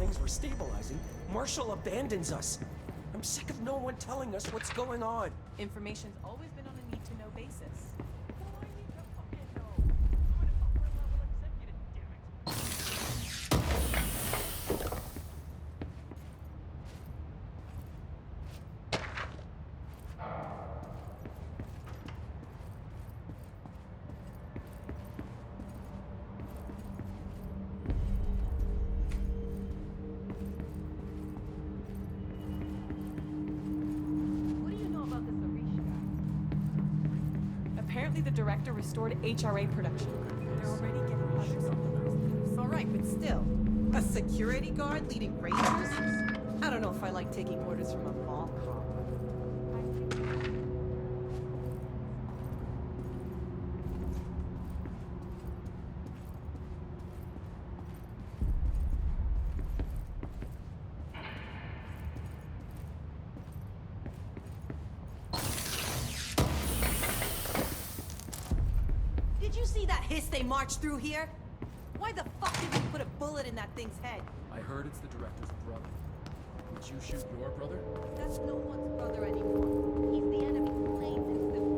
things were stabilizing, Marshall abandons us. I'm sick of no one telling us what's going on. Information's always been on a need-to-know basis. Apparently the director restored HRA production. They're already getting hundreds. Alright, but still. A security guard leading Rangers? I don't know if I like taking orders from a mall cop. Did you see that hiss they marched through here? Why the fuck did you put a bullet in that thing's head? I heard it's the director's brother. Did you shoot your brother? That's no one's brother anymore. He's the enemy, plain and simple.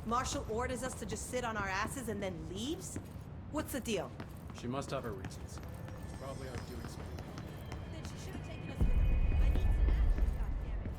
Marshall orders us to just sit on our asses and then leaves? What's the deal? She must have her reasons. It's probably our duty to Then she should have taken us with her. I need some action, goddammit.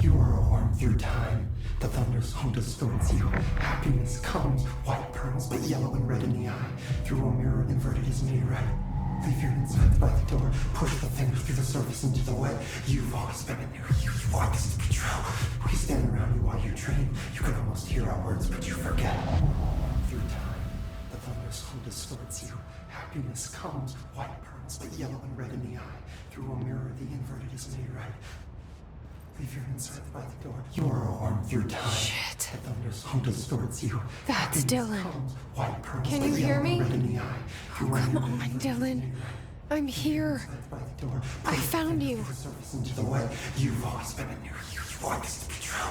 You are a worm through time. The thunder's home distorts you. Happiness comes, white pearls, but yellow and red in the eye. Through a mirror inverted is me right. Leave your insides by the door. Push the fingers through the surface into the wet. You've always been a new you. You want this to be true. We stand around you while you dream. You can almost hear our words, but you forget. Through time, the thunder's home distorts you. Happiness comes, white pearls, but yellow and red in the eye. Through a mirror, the inverted is made right. Leave your insides by the door. You are a worm through time. Shit. The thunder's home distorts you. That's Dylan. Comes, white pearls, Can but you hear yellow me? and red in the eye. Through a Come mirror, on, the inverted is Dylan. made right. I'm here. Insides by the door. I found you. Through the surface into the wet. You've always been a new you. You want this to be true.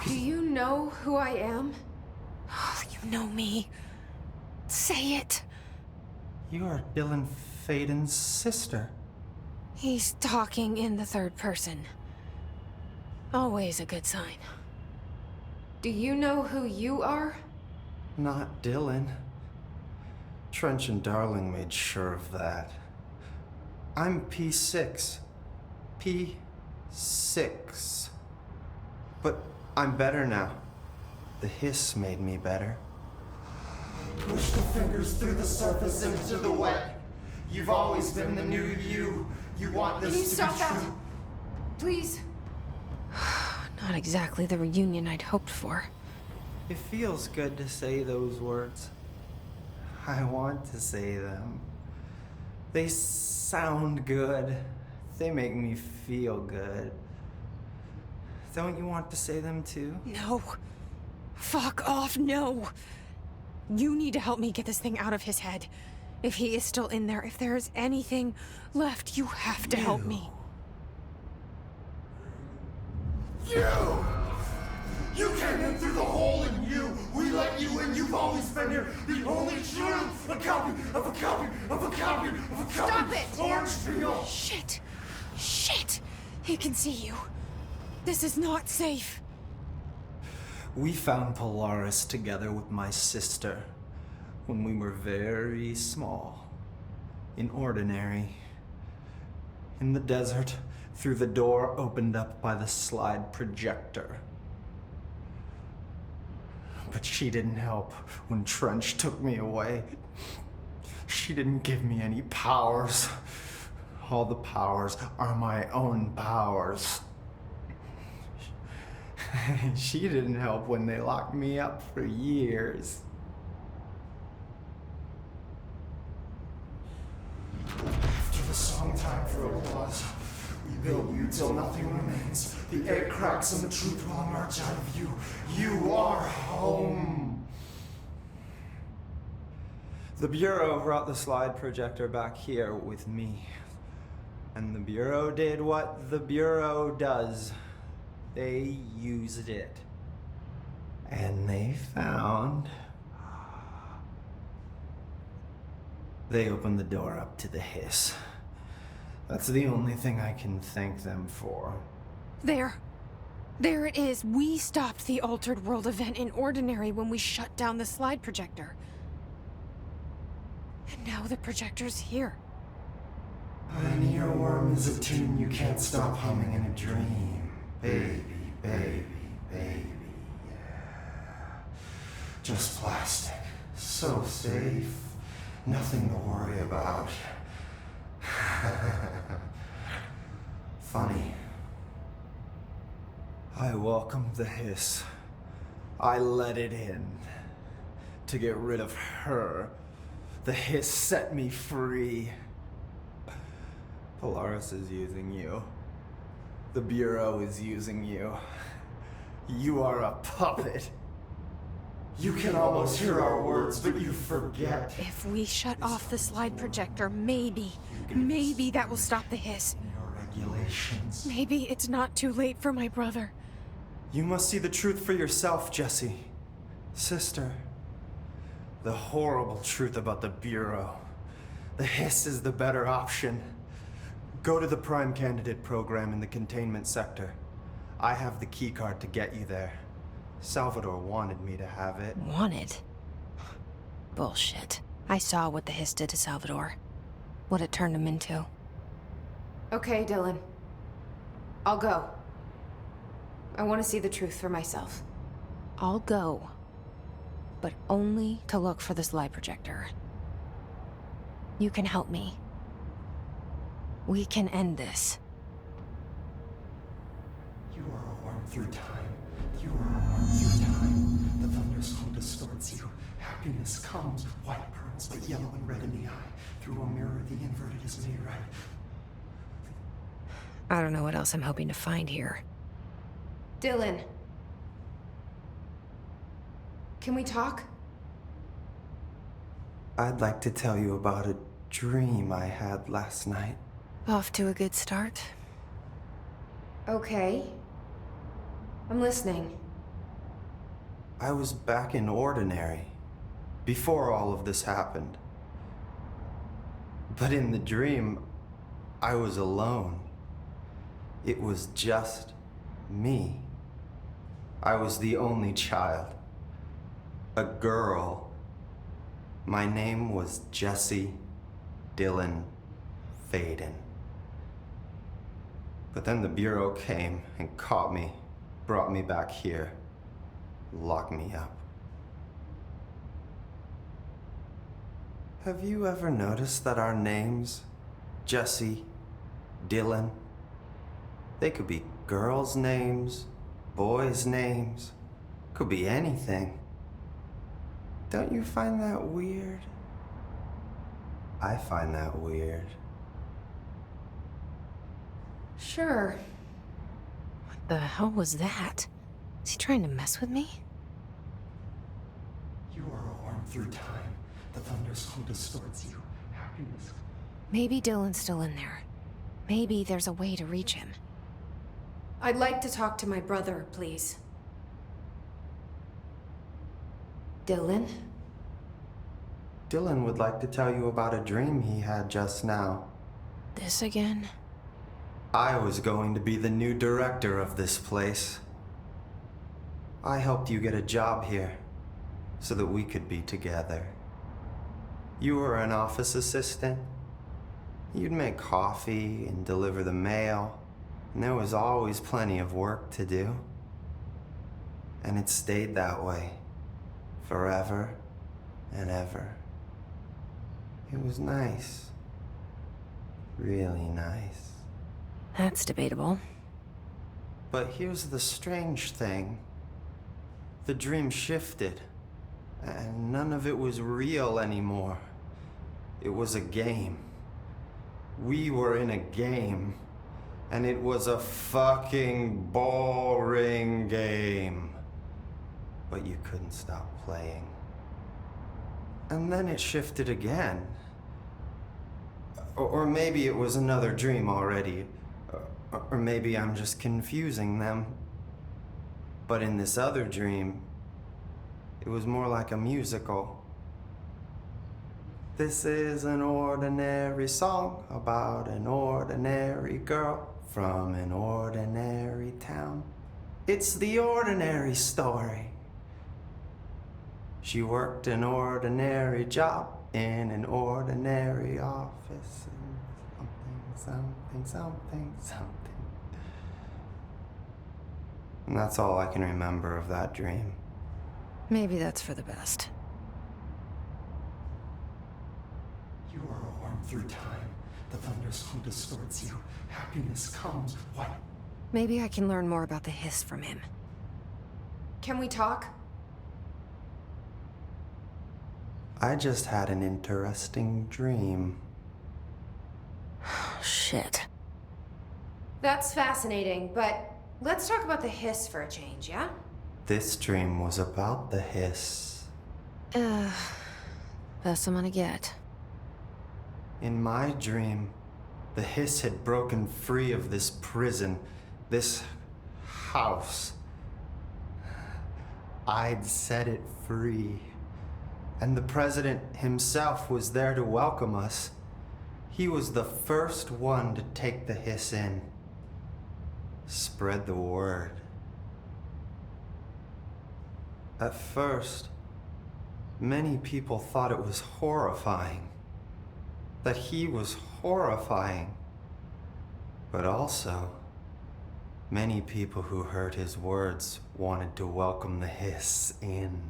Do you know who I am? Oh, you know me. Say it. You are Dylan Faden's sister. He's talking in the third person. Always a good sign. Do you know who you are? Not Dylan. Trench and Darling made sure of that. I'm P6. P6. But I'm better now. The hiss made me better. Push the fingers through the surface into the wet. You've always been the new you. You want this Can you to stop be that? true. Please. Not exactly the reunion I'd hoped for. It feels good to say those words. I want to say them. They sound good. They make me feel good. Don't you want to say them too? No. Fuck off, no. You need to help me get this thing out of his head. If he is still in there, if there is anything left, you have to help me. You! You came in through the hole in you! We let you in, you've always been here! The only truth! A copy of a copy of a copy of a copy! Stop it! Orange peel! Shit! Shit! He can see you. This is not safe. We found Polaris together with my sister when we were very small, in Ordinary, in the desert, through the door opened up by the slide projector. But she didn't help when Trench took me away. She didn't give me any powers. All the powers are my own powers. She didn't help when they locked me up for years. After the song time for applause, we build you till nothing remains. The egg cracks and the truth will emerge out of you. You are home. The Bureau brought the slide projector back here with me. And the Bureau did what the Bureau does. They used it. And they found... They opened the door up to the hiss. That's the only thing I can thank them for. There. There it is. We stopped the Altered World event in Ordinary when we shut down the slide projector. And now the projector's here. An earworm is a tune you can't stop humming in a dream. Baby, baby, baby, yeah. Just plastic. So safe. Nothing to worry about. Funny. I welcomed the hiss. I let it in. To get rid of her. The hiss set me free. Polaris is using you. The Bureau is using you. You are a puppet. You can almost hear our words, but you forget. If we shut off the slide projector, maybe that will stop the hiss. Your regulations. Maybe it's not too late for my brother. You must see the truth for yourself, Jesse. Sister. The horrible truth about the Bureau. The hiss is the better option. Go to the Prime Candidate program in the containment sector. I have the keycard to get you there. Salvador wanted me to have it. Wanted? Bullshit. I saw what the hiss did to Salvador. What it turned him into. Okay, Dylan. I'll go. I want to see the truth for myself. I'll go. But only to look for the slide projector. You can help me. We can end this. You are a worm through time. You are a worm through time. The thunderstorm distorts you. Happiness comes, white pearls, but yellow and red in the eye. Through a mirror, the inverted is made right. I don't know what else I'm hoping to find here. Dylan. Can we talk? I'd like to tell you about a dream I had last night. Off to a good start. Okay. I'm listening. I was back in Ordinary, before all of this happened. But in the dream, I was alone. It was just me. I was the only child. A girl. My name was Jesse Dylan Faden. But then the Bureau came and caught me, brought me back here, locked me up. Have you ever noticed that our names, Jesse, Dylan, they could be girls' names, boys' names, could be anything. Don't you find that weird? I find that weird. Sure. What the hell was that? Is he trying to mess with me? You are a worm through time. The thunderstorm distorts you. Happiness. Maybe Dylan's still in there. Maybe there's a way to reach him. I'd like to talk to my brother, please. Dylan? Dylan would like to tell you about a dream he had just now. This again? I was going to be the new director of this place. I helped you get a job here so that we could be together. You were an office assistant. You'd make coffee and deliver the mail, and there was always plenty of work to do. And it stayed that way, forever and ever. It was nice. Really nice. That's debatable. But here's the strange thing. The dream shifted, and none of it was real anymore. It was a game. We were in a game, and it was a fucking boring game. But you couldn't stop playing. And then it shifted again. Or maybe it was another dream already. Or maybe I'm just confusing them. But in this other dream, it was more like a musical. This is an ordinary song about an ordinary girl from an ordinary town. It's the ordinary story. She worked an ordinary job in an ordinary office. Something. And that's all I can remember of that dream. Maybe that's for the best. You are a worm through time. The thunderstorm distorts you. Happiness comes. What? Maybe I can learn more about the hiss from him. Can we talk? I just had an interesting dream. Shit. That's fascinating, but let's talk about the hiss for a change, yeah? This dream was about the hiss. Best I'm gonna get. In my dream, the hiss had broken free of this prison, this house. I'd set it free. And the president himself was there to welcome us. He was the first one to take the hiss in. Spread the word. At first, many people thought it was horrifying. That he was horrifying. But also, many people who heard his words wanted to welcome the hiss in.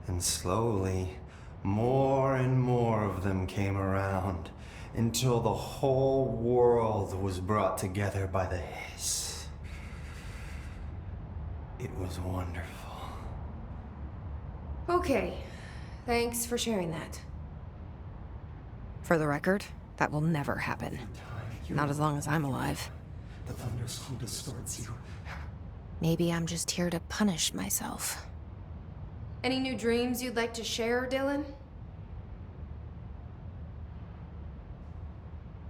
And slowly, more and more of them came around until the whole world was brought together by the hiss. It was wonderful. Okay. Thanks for sharing that. For the record, that will never happen. Not as long as I'm alive. The thunderstorm distorts you. Maybe I'm just here to punish myself. Any new dreams you'd like to share, Dylan?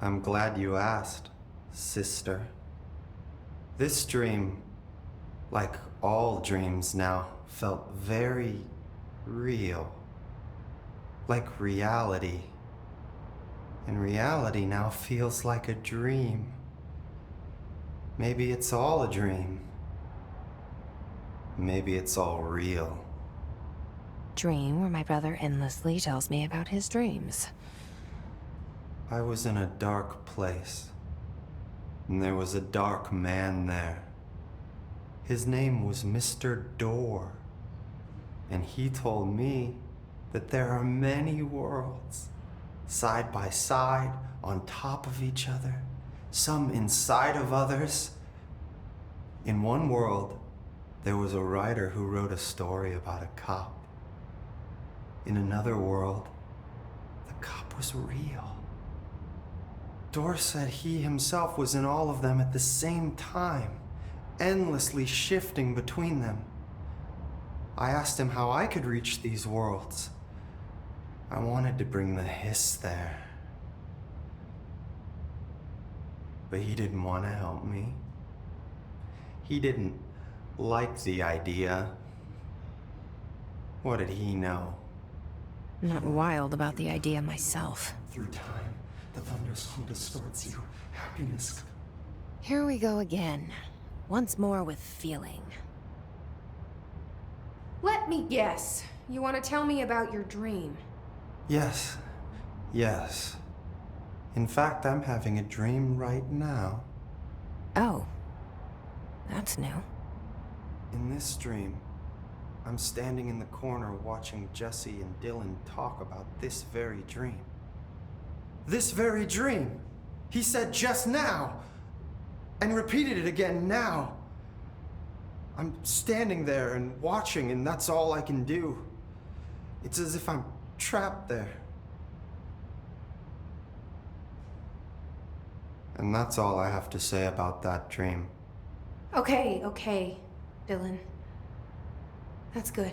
I'm glad you asked, sister. This dream, like all dreams now, felt very real. Like reality. And reality now feels like a dream. Maybe it's all a dream. Maybe it's all real. Dream where my brother endlessly tells me about his dreams. I was in a dark place, and there was a dark man there. His name was Mr. Door, and he told me that there are many worlds, side by side, on top of each other, some inside of others. In one world, there was a writer who wrote a story about a cop. In another world, the cop was real. Door said he himself was in all of them at the same time, endlessly shifting between them. I asked him how I could reach these worlds. I wanted to bring the hiss there. But he didn't want to help me. He didn't like the idea. What did he know? I'm not wild about the idea myself. Through time, the thunderstorm distorts you. Happiness. Here we go again. Once more with feeling. Let me guess. You want to tell me about your dream? Yes. Yes. In fact, I'm having a dream right now. Oh. That's new. In this dream, I'm standing in the corner watching Jesse and Dylan talk about this very dream. This very dream! He said just now! And repeated it again now! I'm standing there and watching, and that's all I can do. It's as if I'm trapped there. And that's all I have to say about that dream. Okay, Dylan. That's good.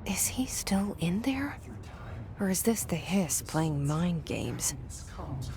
Is he still in there? Through time, Or is this the hiss playing mind games? happiness comes.